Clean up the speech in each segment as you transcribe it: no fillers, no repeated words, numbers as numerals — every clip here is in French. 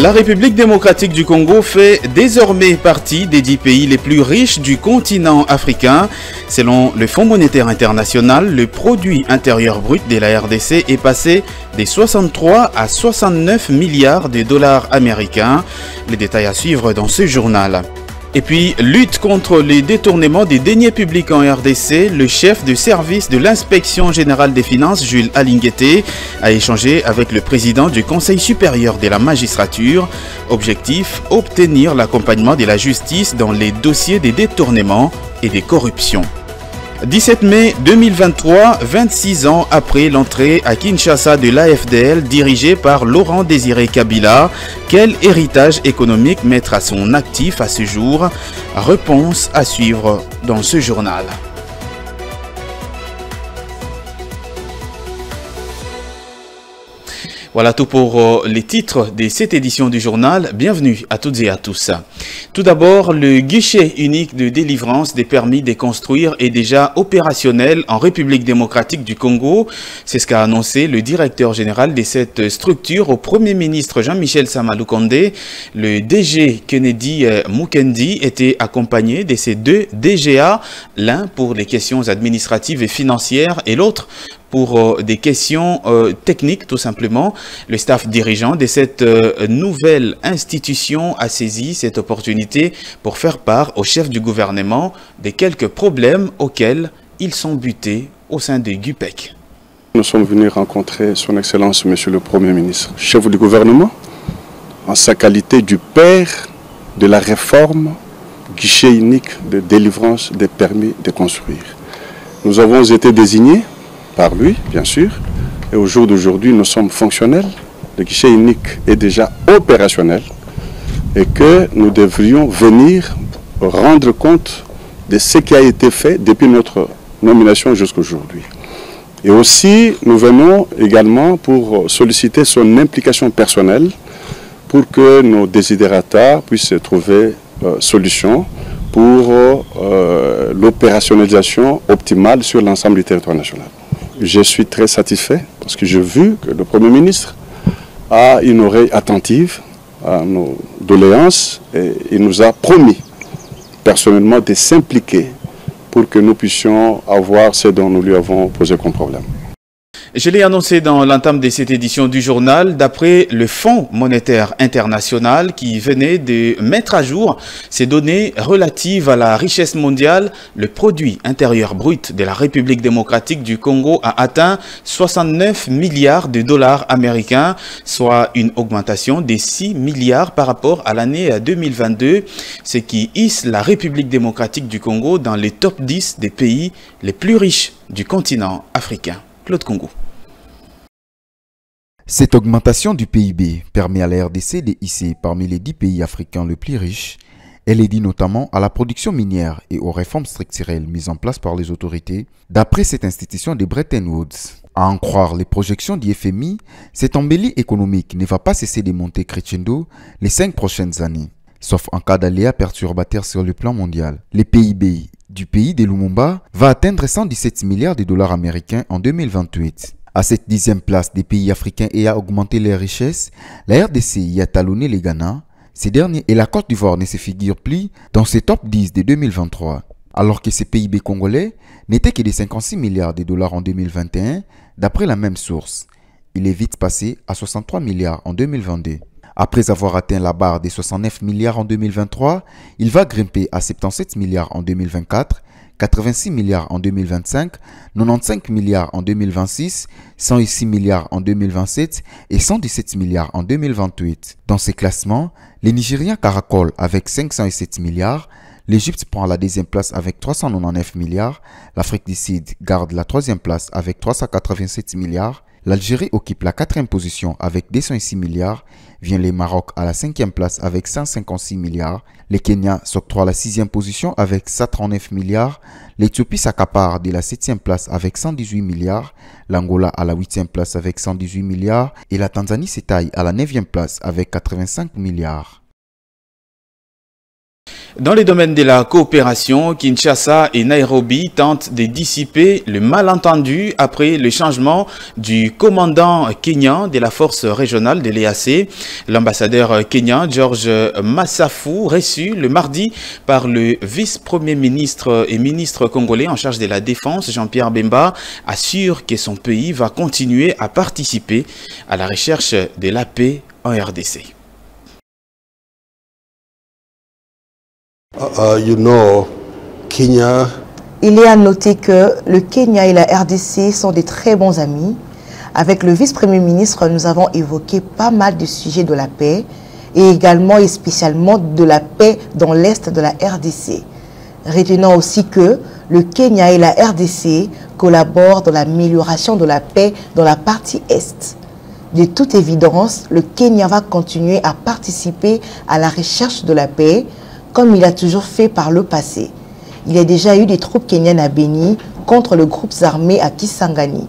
La République démocratique du Congo fait désormais partie des 10 pays les plus riches du continent africain. Selon le Fonds monétaire international, le produit intérieur brut de la RDC est passé des 63 à 69 milliards de dollars américains. Les détails à suivre dans ce journal. Et puis, lutte contre les détournements des deniers publics en RDC, le chef de service de l'inspection générale des finances, Jules Alinguete, a échangé avec le président du Conseil supérieur de la magistrature. Objectif, obtenir l'accompagnement de la justice dans les dossiers des détournements et des corruptions. 17 mai 2023, 26 ans après l'entrée à Kinshasa de l'AFDL dirigée par Laurent Désiré Kabila, quel héritage économique mettre à son actif à ce jour? Réponse à suivre dans ce journal. Voilà tout pour les titres de cette édition du journal. Bienvenue à toutes et à tous. Tout d'abord, le guichet unique de délivrance des permis de construire est déjà opérationnel en République démocratique du Congo. C'est ce qu'a annoncé le directeur général de cette structure au Premier ministre Jean-Michel Samaloukonde. Le DG Kennedy Mukendi était accompagné de ces deux DGA, l'un pour les questions administratives et financières et l'autre pour des questions techniques tout simplement. Le staff dirigeant de cette nouvelle institution a saisi cette opportunité pour faire part au chef du gouvernement de quelques problèmes auxquels ils sont butés au sein de GUPEC. Nous sommes venus rencontrer son Excellence Monsieur le Premier ministre, chef du gouvernement, en sa qualité du père de la réforme guichet unique de délivrance des permis de construire. Nous avons été désignés par lui, bien sûr, et au jour d'aujourd'hui, nous sommes fonctionnels. Le guichet unique est déjà opérationnel et que nous devrions venir rendre compte de ce qui a été fait depuis notre nomination jusqu'à aujourd'hui. Et aussi, nous venons également pour solliciter son implication personnelle pour que nos desiderata puissent trouver solution pour l'opérationnalisation optimale sur l'ensemble du territoire national. Je suis très satisfait parce que j'ai vu que le Premier ministre a une oreille attentive à nos doléances et il nous a promis personnellement de s'impliquer pour que nous puissions avoir ce dont nous lui avons posé comme problème. Je l'ai annoncé dans l'entame de cette édition du journal, d'après le Fonds monétaire international qui venait de mettre à jour ces données relatives à la richesse mondiale, le produit intérieur brut de la République démocratique du Congo a atteint 69 milliards de dollars américains, soit une augmentation de 6 milliards par rapport à l'année 2022, ce qui hisse la République démocratique du Congo dans les top 10 des pays les plus riches du continent africain. Claude Congo. Cette augmentation du PIB permet à la RDC de hisser parmi les 10 pays africains les plus riches. Elle est due notamment à la production minière et aux réformes structurelles mises en place par les autorités, d'après cette institution de Bretton Woods. À en croire les projections du FMI, cette embellie économique ne va pas cesser de monter crescendo les 5 prochaines années, sauf en cas d'aléas perturbateurs sur le plan mondial. Le PIB du pays de Lumumba va atteindre 117 milliards de dollars américains en 2028. À cette 10e place des pays africains et à augmenter leurs richesses, la RDC y a talonné les Ghana. Ces derniers et la Côte d'Ivoire ne se figurent plus dans ces top 10 de 2023, alors que ces PIB congolais n'étaient que de 56 milliards de dollars en 2021, d'après la même source. Il est vite passé à 63 milliards en 2022. Après avoir atteint la barre des 69 milliards en 2023, il va grimper à 77 milliards en 2024, 86 milliards en 2025, 95 milliards en 2026, 106 milliards en 2027 et 117 milliards en 2028. Dans ces classements, les Nigériens caracolent avec 507 milliards, l'Égypte prend la 2e place avec 399 milliards, l'Afrique du Sud garde la 3e place avec 387 milliards, l'Algérie occupe la 4e position avec 206 milliards, vient le Maroc à la 5e place avec 156 milliards, le Kenya s'octroie la 6e position avec 139 milliards, l'Éthiopie s'accapare de la 7e place avec 118 milliards, l'Angola à la 8e place avec 118 milliards et la Tanzanie s'étaille à la 9e place avec 85 milliards. Dans les domaines de la coopération, Kinshasa et Nairobi tentent de dissiper le malentendu après le changement du commandant kenyan de la force régionale de l'EAC. L'ambassadeur kenyan George Massafu, reçu le mardi par le vice-premier ministre et ministre congolais en charge de la défense, Jean-Pierre Bemba, assure que son pays va continuer à participer à la recherche de la paix en RDC. Kenya. Il est à noter que le Kenya et la RDC sont des très bons amis. Avec le vice-premier ministre, nous avons évoqué pas mal de sujets de la paix et également et spécialement de la paix dans l'est de la RDC. Retenons aussi que le Kenya et la RDC collaborent dans l'amélioration de la paix dans la partie est. De toute évidence, le Kenya va continuer à participer à la recherche de la paix comme il a toujours fait par le passé. Il y a déjà eu des troupes kenyanes à Beni contre les groupes armés à Kisangani.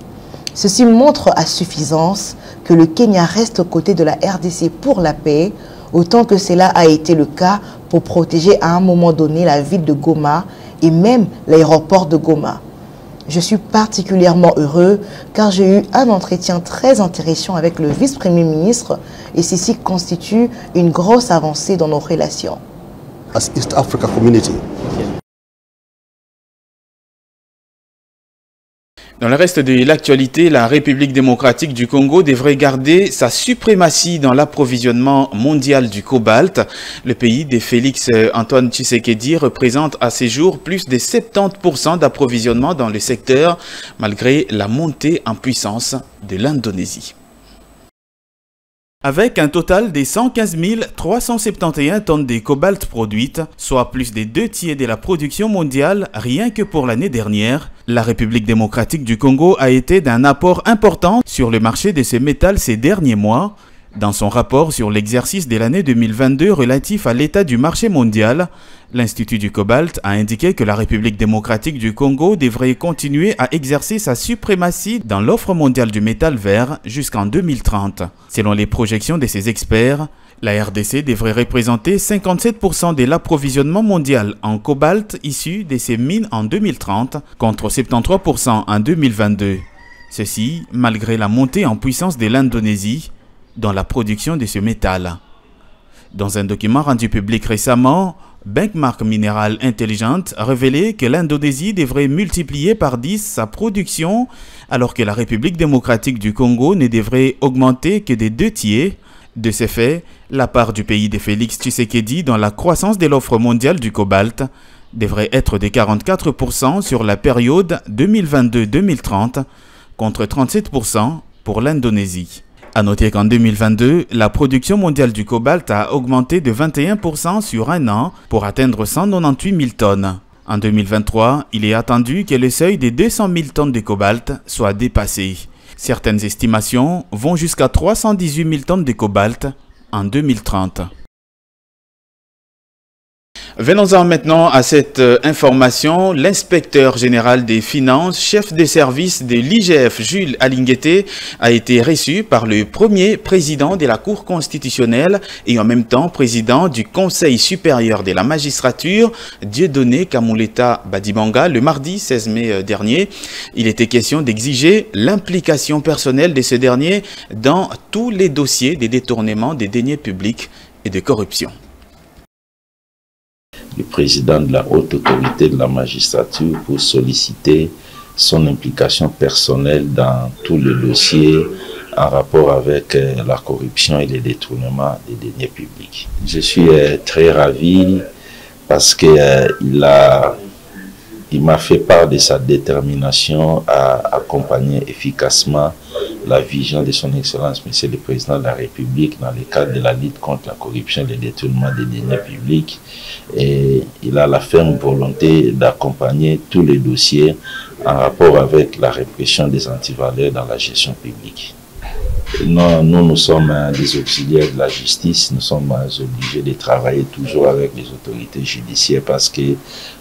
Ceci montre à suffisance que le Kenya reste aux côtés de la RDC pour la paix, autant que cela a été le cas pour protéger à un moment donné la ville de Goma et même l'aéroport de Goma. Je suis particulièrement heureux car j'ai eu un entretien très intéressant avec le vice-premier ministre et ceci constitue une grosse avancée dans nos relations. As East Africa Community. Dans le reste de l'actualité, la République démocratique du Congo devrait garder sa suprématie dans l'approvisionnement mondial du cobalt. Le pays de Félix Antoine Tshisekedi représente à ces jours plus de 70% d'approvisionnement dans le secteur, malgré la montée en puissance de l'Indonésie. Avec un total de 115 371 tonnes de cobalt produites, soit plus des 2/3 de la production mondiale rien que pour l'année dernière, la République démocratique du Congo a été d'un apport important sur le marché de ce métal ces derniers mois. Dans son rapport sur l'exercice de l'année 2022 relatif à l'état du marché mondial, l'Institut du cobalt a indiqué que la République démocratique du Congo devrait continuer à exercer sa suprématie dans l'offre mondiale du métal vert jusqu'en 2030. Selon les projections de ces experts, la RDC devrait représenter 57% de l'approvisionnement mondial en cobalt issu de ces mines en 2030 contre 73% en 2022. Ceci malgré la montée en puissance de l'Indonésie dans la production de ce métal. Dans un document rendu public récemment, Benchmark Mineral Intelligent a révélé que l'Indonésie devrait multiplier par 10 sa production, alors que la République démocratique du Congo ne devrait augmenter que des 2/3. De ce fait, la part du pays de Félix Tshisekedi dans la croissance de l'offre mondiale du cobalt devrait être de 44% sur la période 2022-2030, contre 37% pour l'Indonésie. A noter qu'en 2022, la production mondiale du cobalt a augmenté de 21% sur un an pour atteindre 198 000 tonnes. En 2023, il est attendu que le seuil des 200 000 tonnes de cobalt soit dépassé. Certaines estimations vont jusqu'à 318 000 tonnes de cobalt en 2030. Venons-en maintenant à cette information. L'inspecteur général des finances, chef des services de l'IGF, Jules Alinguete, a été reçu par le premier président de la Cour constitutionnelle et en même temps président du Conseil supérieur de la magistrature, Dieudonné Kamuleta Badibanga, le mardi 16 mai dernier. Il était question d'exiger l'implication personnelle de ce dernier dans tous les dossiers des détournements des deniers publics et de corruption. Le président de la haute autorité de la magistrature pour solliciter son implication personnelle dans tous les dossiers en rapport avec la corruption et les détournements des deniers publics. Je suis très ravi parce qu'il m'a fait part de sa détermination à accompagner efficacement la vision de son Excellence, Monsieur le Président de la République, dans le cadre de la lutte contre la corruption et le détournement des deniers publics. Et il a la ferme volonté d'accompagner tous les dossiers en rapport avec la répression des antivaleurs dans la gestion publique. Nous sommes des auxiliaires de la justice, nous sommes obligés de travailler toujours avec les autorités judiciaires parce que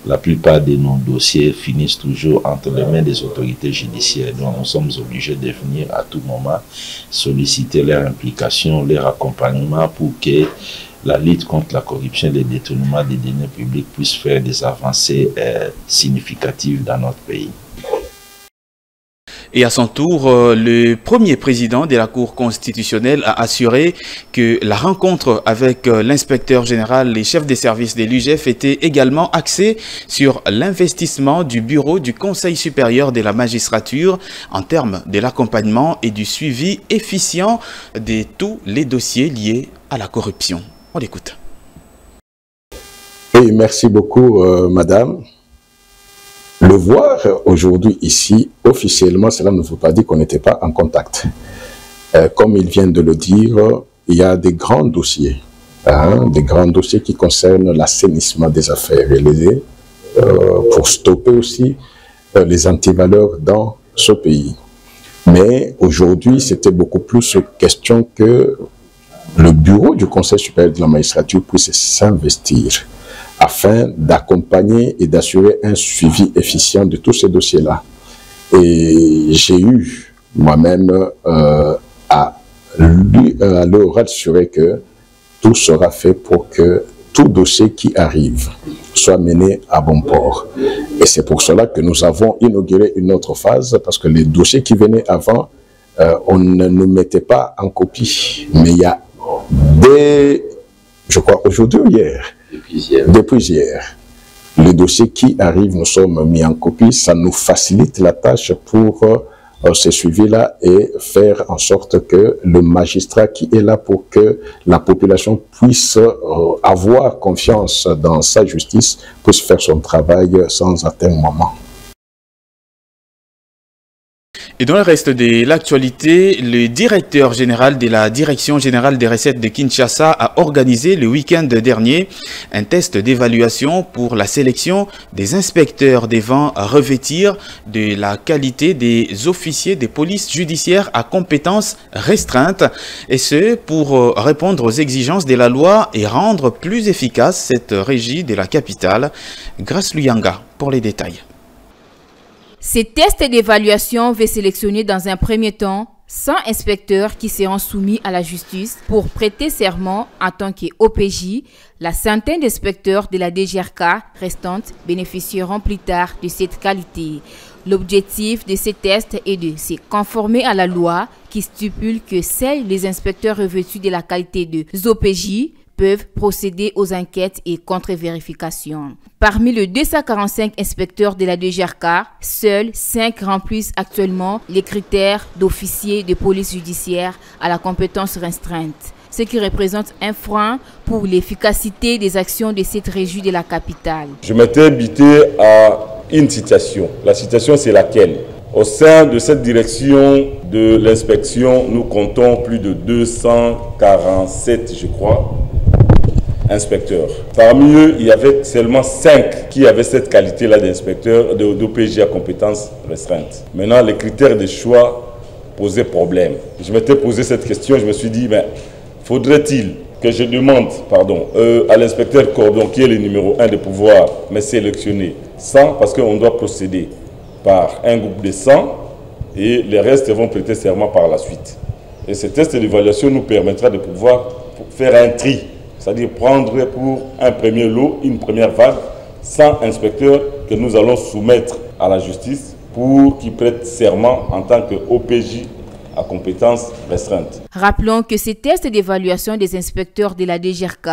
la plupart de nos dossiers finissent toujours entre les mains des autorités judiciaires. Donc nous sommes obligés de venir à tout moment solliciter leur implication, leur accompagnement pour que la lutte contre la corruption et les détournements des deniers publics puisse faire des avancées significatives dans notre pays. Et à son tour, le premier président de la Cour constitutionnelle a assuré que la rencontre avec l'inspecteur général et chef des services de l'UGF était également axée sur l'investissement du bureau du Conseil supérieur de la magistrature en termes de l'accompagnement et du suivi efficient de tous les dossiers liés à la corruption. On l'écoute. Oui, merci beaucoup, madame. Le voir aujourd'hui ici, officiellement, cela ne veut pas dire qu'on n'était pas en contact. Comme il vient de le dire, il y a des grands dossiers qui concernent l'assainissement des affaires élevées pour stopper aussi les antivaleurs dans ce pays. Mais aujourd'hui, c'était beaucoup plus question que le bureau du Conseil supérieur de la magistrature puisse s'investir afin d'accompagner et d'assurer un suivi efficient de tous ces dossiers-là. Et j'ai eu moi-même à leur assurer que tout sera fait pour que tout dossier qui arrive soit mené à bon port. Et c'est pour cela que nous avons inauguré une autre phase, parce que les dossiers qui venaient avant, on ne nous mettait pas en copie. Mais il y a je crois aujourd'hui ou hier, depuis hier, les dossiers qui arrivent, nous sommes mis en copie. Ça nous facilite la tâche pour ce suivi-là et faire en sorte que le magistrat qui est là pour que la population puisse avoir confiance dans sa justice puisse faire son travail sans atermoiement. Et dans le reste de l'actualité, le directeur général de la Direction générale des recettes de Kinshasa a organisé le week-end dernier un test d'évaluation pour la sélection des inspecteurs devant revêtir de la qualité des officiers de police judiciaire à compétences restreintes, et ce pour répondre aux exigences de la loi et rendre plus efficace cette régie de la capitale. Grâce Luyanga pour les détails. Ces tests d'évaluation vont sélectionner dans un premier temps 100 inspecteurs qui seront soumis à la justice pour prêter serment en tant qu'OPJ. La centaine d'inspecteurs de la DGRK restantes bénéficieront plus tard de cette qualité. L'objectif de ces tests est de se conformer à la loi qui stipule que seuls les inspecteurs revêtus de la qualité de OPJ peuvent procéder aux enquêtes et contre-vérifications. Parmi les 245 inspecteurs de la DGRK, seuls 5 remplissent actuellement les critères d'officier de police judiciaire à la compétence restreinte, ce qui représente un frein pour l'efficacité des actions de cette régie de la capitale. Je m'étais invité à une citation. La citation, c'est laquelle? Au sein de cette direction de l'inspection, nous comptons plus de 247, je crois, inspecteurs. Parmi eux, il y avait seulement 5 qui avaient cette qualité-là d'inspecteur d'OPJ à compétences restreintes. Maintenant, les critères de choix posaient problème. Je m'étais posé cette question, je me suis dit, ben, faudrait-il que je demande à l'inspecteur Cordon, qui est le numéro 1, de pouvoir me sélectionner 100, parce qu'on doit procéder par un groupe de 100 et les restes vont prêter serment par la suite. Et ce test d'évaluation nous permettra de pouvoir faire un tri, c'est-à-dire prendre pour un premier lot, une première vague, 100 inspecteurs que nous allons soumettre à la justice pour qu'ils prêtent serment en tant qu'OPJ à compétences restreintes. Rappelons que ce test d'évaluation des inspecteurs de la DGRK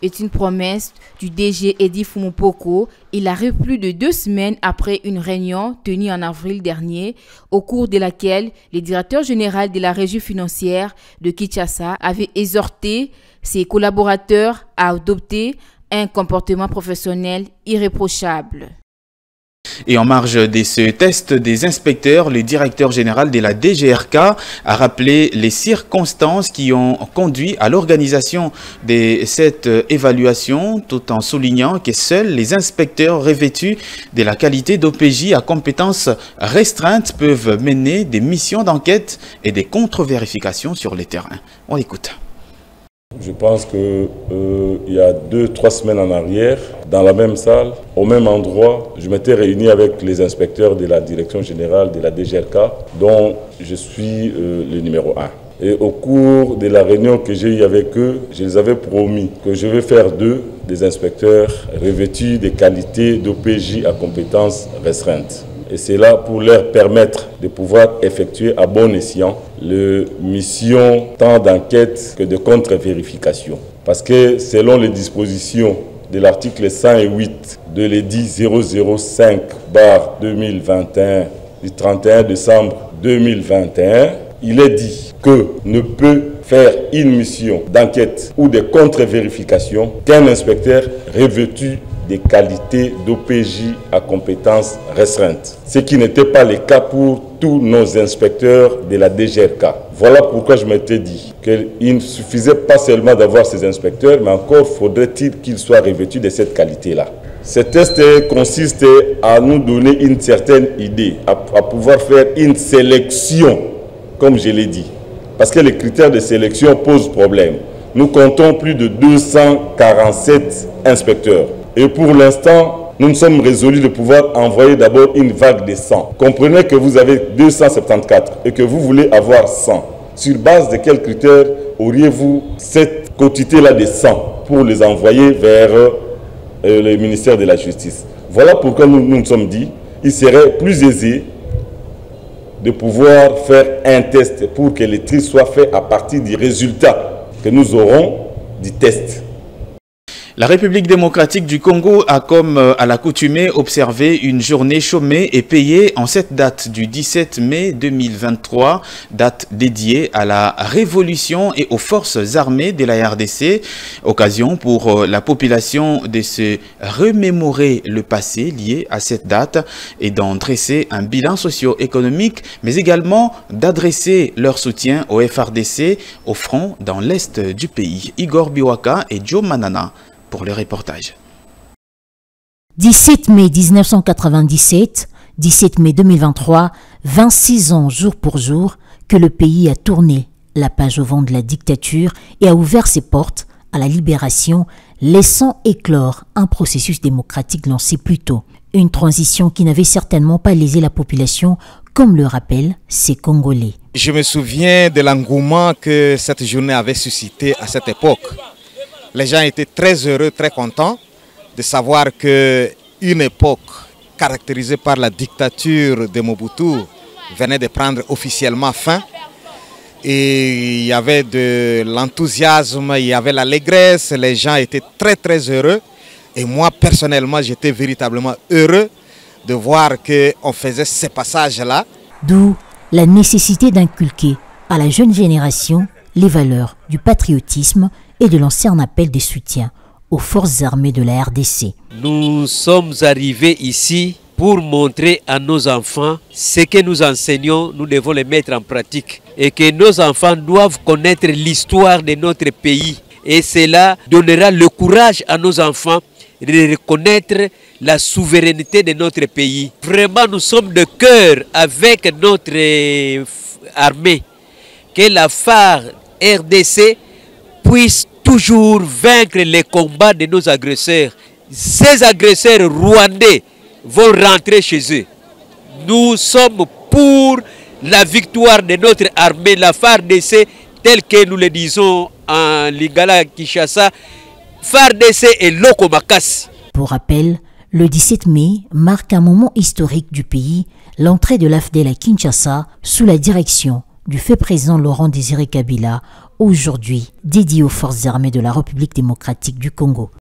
est une promesse du DG Eddy Fumupoko. Il arrive plus de 2 semaines après une réunion tenue en avril dernier, au cours de laquelle le directeur général de la régie financière de Kinshasa avait exhorté ses collaborateurs à adopter un comportement professionnel irréprochable. Et en marge de ce test des inspecteurs, le directeur général de la DGRK a rappelé les circonstances qui ont conduit à l'organisation de cette évaluation, tout en soulignant que seuls les inspecteurs revêtus de la qualité d'OPJ à compétences restreintes peuvent mener des missions d'enquête et des contre-vérifications sur le terrain. On écoute. Je pense qu'il y a 2-3 semaines en arrière, dans la même salle, au même endroit, je m'étais réuni avec les inspecteurs de la direction générale de la DGRK, dont je suis le numéro 1. Et au cours de la réunion que j'ai eue avec eux, je les avais promis que je vais faire d'eux des inspecteurs revêtus des qualités d'OPJ à compétences restreintes. Et c'est là pour leur permettre de pouvoir effectuer à bon escient les missions tant d'enquête que de contre-vérification. Parce que selon les dispositions de l'article 108 de l'édit 005/2021 du 31 décembre 2021, il est dit que ne peut faire une mission d'enquête ou de contre-vérification qu'un inspecteur revêtu des qualités d'OPJ à compétences restreintes. Ce qui n'était pas le cas pour tous nos inspecteurs de la DGRK. Voilà pourquoi je m'étais dit qu'il ne suffisait pas seulement d'avoir ces inspecteurs, mais encore faudrait-il qu'ils soient revêtus de cette qualité-là. Ce test consiste à nous donner une certaine idée, à pouvoir faire une sélection, comme je l'ai dit. Parce que les critères de sélection posent problème. Nous comptons plus de 247 inspecteurs. Et pour l'instant, nous nous sommes résolus de pouvoir envoyer d'abord une vague de 100. Comprenez que vous avez 274 et que vous voulez avoir 100. Sur base de quels critères auriez-vous cette quantité-là de 100 pour les envoyer vers le ministère de la Justice? Voilà pourquoi nous nous sommes dit qu'il serait plus aisé de pouvoir faire un test pour que le tri soit fait à partir du résultat que nous aurons du test. La République démocratique du Congo a, comme à l'accoutumée, observé une journée chômée et payée en cette date du 17 mai 2023, date dédiée à la révolution et aux forces armées de la RDC, occasion pour la population de se remémorer le passé lié à cette date et d'en dresser un bilan socio-économique, mais également d'adresser leur soutien au FRDC au front dans l'est du pays. Igor Biwaka et Joe Manana pour le reportage. 17 mai 1997, 17 mai 2023, 26 ans jour pour jour que le pays a tourné la page au vent de la dictature et a ouvert ses portes à la libération, laissant éclore un processus démocratique lancé plus tôt. Une transition qui n'avait certainement pas lésé la population, comme le rappellent ces Congolais. Je me souviens de l'engouement que cette journée avait suscité à cette époque. Les gens étaient très heureux, très contents de savoir qu'une époque caractérisée par la dictature de Mobutu venait de prendre officiellement fin. Et il y avait de l'enthousiasme, il y avait l'allégresse, les gens étaient très très heureux. Et moi personnellement, j'étais véritablement heureux de voir qu'on faisait ces passages-là. D'où la nécessité d'inculquer à la jeune génération les valeurs du patriotisme et de lancer un appel de soutien aux forces armées de la RDC. Nous sommes arrivés ici pour montrer à nos enfants ce que nous enseignons, nous devons le mettre en pratique. Et que nos enfants doivent connaître l'histoire de notre pays. Et cela donnera le courage à nos enfants de reconnaître la souveraineté de notre pays. Vraiment, nous sommes de cœur avec notre armée. Que la FAR RDC puisse toujours vaincre les combats de nos agresseurs. Ces agresseurs rwandais vont rentrer chez eux. Nous sommes pour la victoire de notre armée, la FARDC, telle que nous le disons en Lingala Kinshasa, FARDC et Lokomakas. Pour rappel, le 17 mai marque un moment historique du pays, l'entrée de l'AFDEL à Kinshasa sous la direction du fait président Laurent Désiré Kabila, aujourd'hui dédié aux forces armées de la République démocratique du Congo.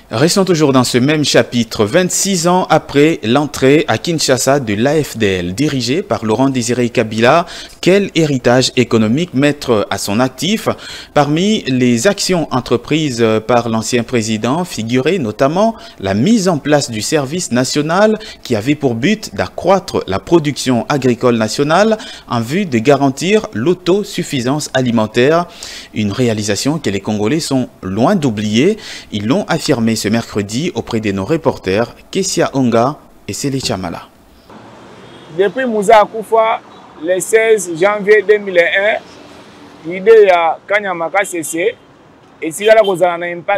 Restons toujours dans ce même chapitre, 26 ans après l'entrée à Kinshasa de l'AFDL, dirigée par Laurent Désiré Kabila. Quel héritage économique mettre à son actif? Parmi les actions entreprises par l'ancien président figurait notamment la mise en place du service national qui avait pour but d'accroître la production agricole nationale en vue de garantir l'autosuffisance alimentaire. Une réalisation que les Congolais sont loin d'oublier. Ils l'ont affirmé ce mercredi auprès de nos reporters Kessia Onga et Sele Chamala. Depuis Moussa Akoufa, le 16 janvier 2001, l'idée à Kanyamaka cessé.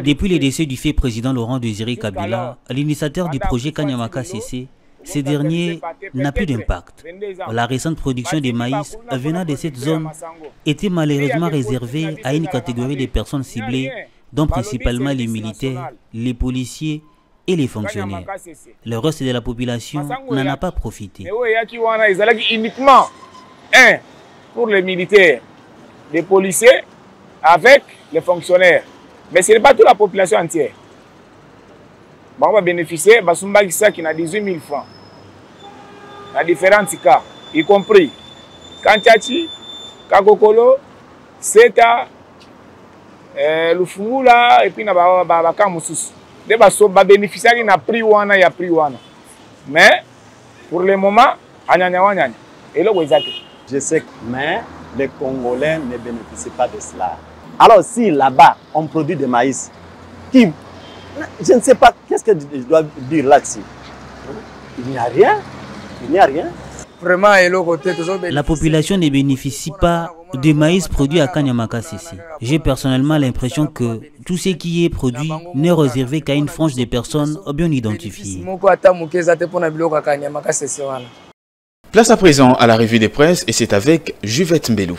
Depuis le décès du fait président Laurent Désiré Kabila, l'initiateur du projet Kanyamaka CC, Ces derniers n'ont plus d'impact. La récente production de maïs venant de cette zone était malheureusement réservée à une catégorie de personnes ciblées, dont principalement les militaires, les policiers et les fonctionnaires. Le reste de la population n'en a pas profité. Uniquement pour les militaires, les policiers, avec les fonctionnaires. Mais ce n'est pas toute la population entière. On va bénéficier de qui a 18 000 francs. Dans différents cas, y compris Kanchachi, Kakokolo, Seta, Lufungula, et puis Bakamusus. Des bénéficiaires qui n'ont pris one, il y a pris one. Mais pour le moment, et là, je sais que mais les Congolais ne bénéficient pas de cela. Alors si là-bas, on produit du maïs, je ne sais pas qu'est-ce que je dois dire là-dessus. Il n'y a rien. Il n'y a rien. La population ne bénéficie pas de maïs produit à Kanyamakasese. J'ai personnellement l'impression que tout ce qui est produit n'est réservé qu'à une frange de personnes bien identifiées. Place à présent à la revue des presses et c'est avec Juvette Mbelou.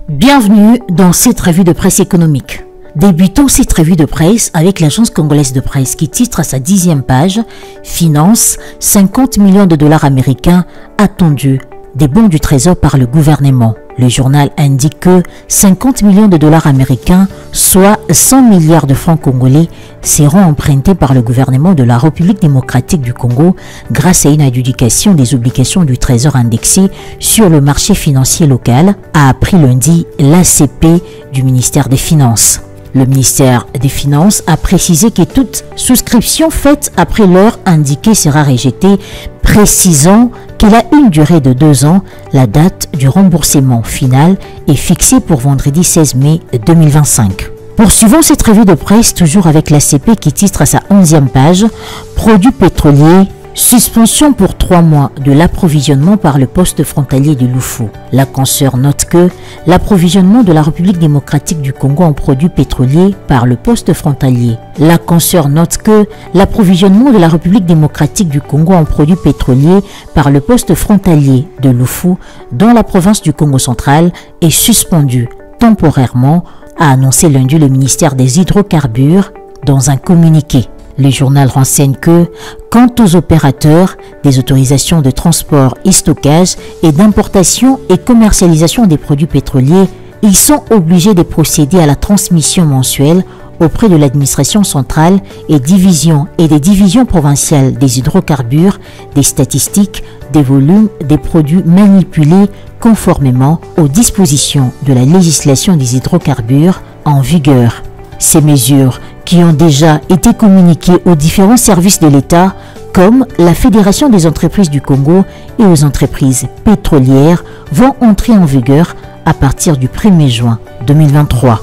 Bienvenue dans cette revue de presse économique. Débutons cette revue de presse avec l'agence congolaise de presse qui titre à sa 10e page « Finance, 50 millions de dollars américains attendus des bons du trésor par le gouvernement ». Le journal indique que 50 millions de dollars américains, soit 100 milliards de francs congolais, seront empruntés par le gouvernement de la République démocratique du Congo grâce à une adjudication des obligations du trésor indexées sur le marché financier local, a appris lundi l'ACP du ministère des Finances. Le ministère des Finances a précisé que toute souscription faite après l'heure indiquée sera rejetée, précisant qu'elle a une durée de 2 ans. La date du remboursement final est fixée pour vendredi 16 mai 2025. Poursuivons cette revue de presse toujours avec l'ACP qui titre à sa 11e page « Produits pétroliers, suspension pour 3 mois de l'approvisionnement par le poste frontalier de Lufu ». La consoeur note que l'approvisionnement de la République démocratique du Congo en produits pétroliers par le poste frontalier. La consoeur note que l'approvisionnement de la République démocratique du Congo en produits pétroliers par le poste frontalier de Lufu dans la province du Congo central est suspendu temporairement, a annoncé lundi le ministère des Hydrocarbures dans un communiqué. Le journal renseigne que, quant aux opérateurs des autorisations de transport et stockage et d'importation et commercialisation des produits pétroliers, ils sont obligés de procéder à la transmission mensuelle auprès de l'administration centrale et des divisions provinciales des hydrocarbures, des statistiques, des volumes des produits manipulés conformément aux dispositions de la législation des hydrocarbures en vigueur. Ces mesures, qui ont déjà été communiquées aux différents services de l'État, comme la Fédération des entreprises du Congo et aux entreprises pétrolières, vont entrer en vigueur à partir du 1er juin 2023.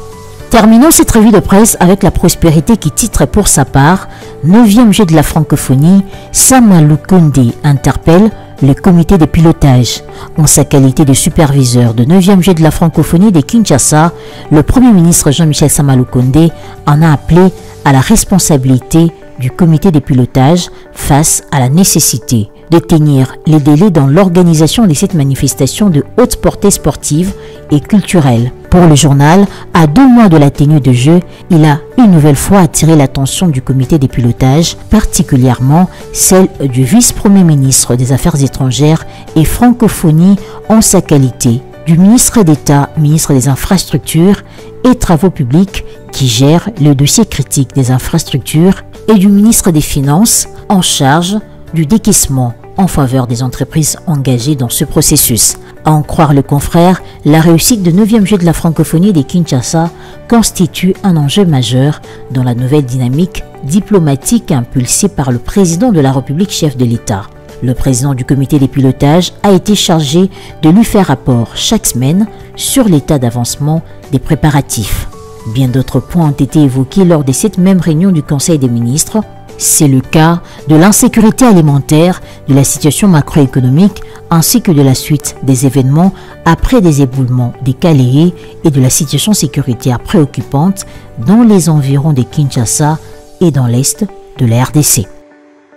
Terminons cette revue de presse avec la prospérité qui titre pour sa part « 9e jeu de la francophonie, Sama Lukonde interpelle le comité de pilotage ». En sa qualité de superviseur de 9e jeu de la francophonie de Kinshasa, le Premier ministre Jean-Michel Sama Lukonde en a appelé à la responsabilité du comité de pilotage face à la nécessité de tenir les délais dans l'organisation de cette manifestation de haute portée sportive et culturelle. Pour le journal, à 2 mois de la tenue de jeu, il a une nouvelle fois attiré l'attention du comité de pilotage, particulièrement celle du vice-premier ministre des Affaires étrangères et francophonie en sa qualité du ministre d'État, ministre des Infrastructures et Travaux publics qui gère le dossier critique des infrastructures et du ministre des Finances en charge du décaissement en faveur des entreprises engagées dans ce processus. À en croire le confrère, la réussite de 9e jeu de la francophonie de Kinshasa constitue un enjeu majeur dans la nouvelle dynamique diplomatique impulsée par le président de la République, chef de l'État. Le président du comité de pilotage a été chargé de lui faire rapport chaque semaine sur l'état d'avancement des préparatifs. Bien d'autres points ont été évoqués lors de cette même réunion du Conseil des ministres. C'est le cas de l'insécurité alimentaire, de la situation macroéconomique ainsi que de la suite des événements après des éboulements des Kaléé et de la situation sécuritaire préoccupante dans les environs de Kinshasa et dans l'est de la RDC.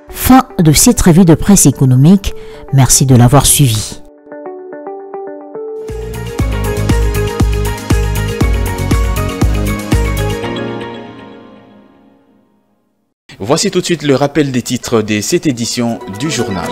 Fin de cette revue de presse économique. Merci de l'avoir suivi. Voici tout de suite le rappel des titres de cette édition du journal.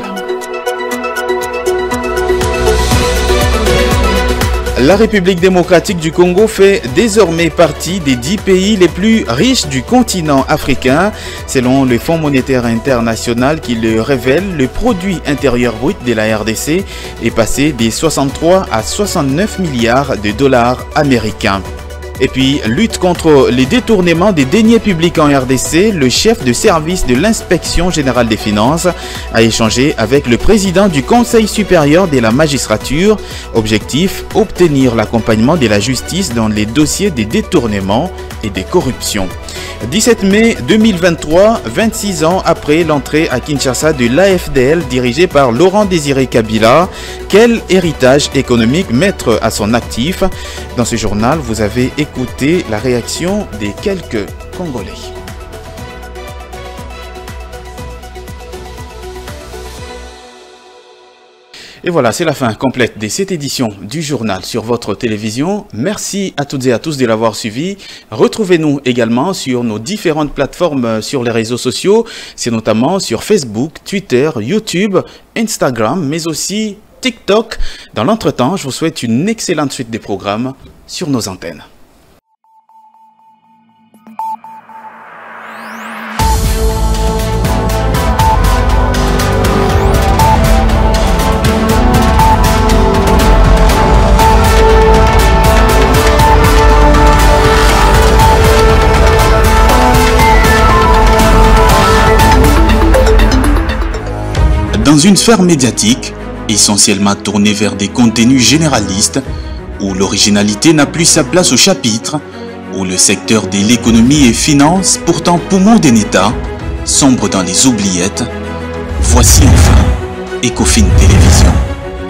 La République démocratique du Congo fait désormais partie des 10 pays les plus riches du continent africain. Selon le Fonds monétaire international qui le révèle, le produit intérieur brut de la RDC est passé des 63 à 69 milliards de dollars américains. Et puis, lutte contre les détournements des deniers publics en RDC, le chef de service de l'inspection générale des finances a échangé avec le président du Conseil supérieur de la magistrature. Objectif, obtenir l'accompagnement de la justice dans les dossiers des détournements et des corruptions. 17 mai 2023, 26 ans après l'entrée à Kinshasa de l'AFDL dirigée par Laurent Désiré Kabila, quel héritage économique mettre à son actif? Dans ce journal, vous avez écouté la réaction des quelques Congolais. Et voilà, c'est la fin complète de cette édition du journal sur votre télévision. Merci à toutes et à tous de l'avoir suivi. Retrouvez-nous également sur nos différentes plateformes sur les réseaux sociaux. C'est notamment sur Facebook, Twitter, YouTube, Instagram, mais aussi TikTok. Dans l'entretemps, je vous souhaite une excellente suite des programmes sur nos antennes. Dans une sphère médiatique, essentiellement tournée vers des contenus généralistes, où l'originalité n'a plus sa place au chapitre, où le secteur de l'économie et finance, pourtant poumon d'un État, sombre dans les oubliettes, voici enfin Ecofin Télévision.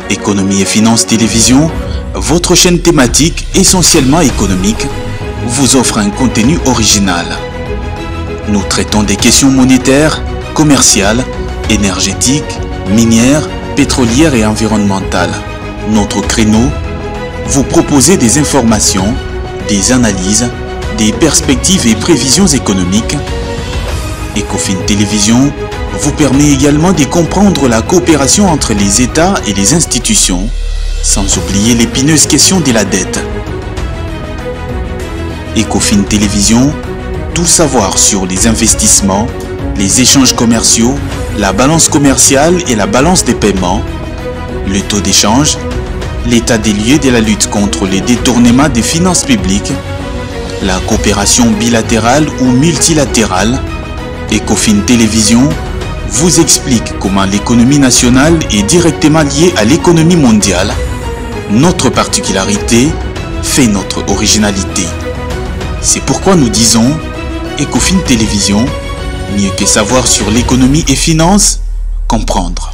Économie et finance télévision, votre chaîne thématique essentiellement économique, vous offre un contenu original. Nous traitons des questions monétaires, commerciales, énergétiques, minières, pétrolières et environnementales. Notre créneau, vous proposer des informations, des analyses, des perspectives et prévisions économiques. Ecofin Télévision vous permet également de comprendre la coopération entre les États et les institutions, sans oublier l'épineuse question de la dette. Ecofin Télévision, tout savoir sur les investissements, les échanges commerciaux, la balance commerciale et la balance des paiements, le taux d'échange, l'état des lieux de la lutte contre les détournements des finances publiques, la coopération bilatérale ou multilatérale. Ecofin Télévision vous explique comment l'économie nationale est directement liée à l'économie mondiale. Notre particularité fait notre originalité. C'est pourquoi nous disons Ecofin Télévision, mieux que savoir sur l'économie et finances, comprendre.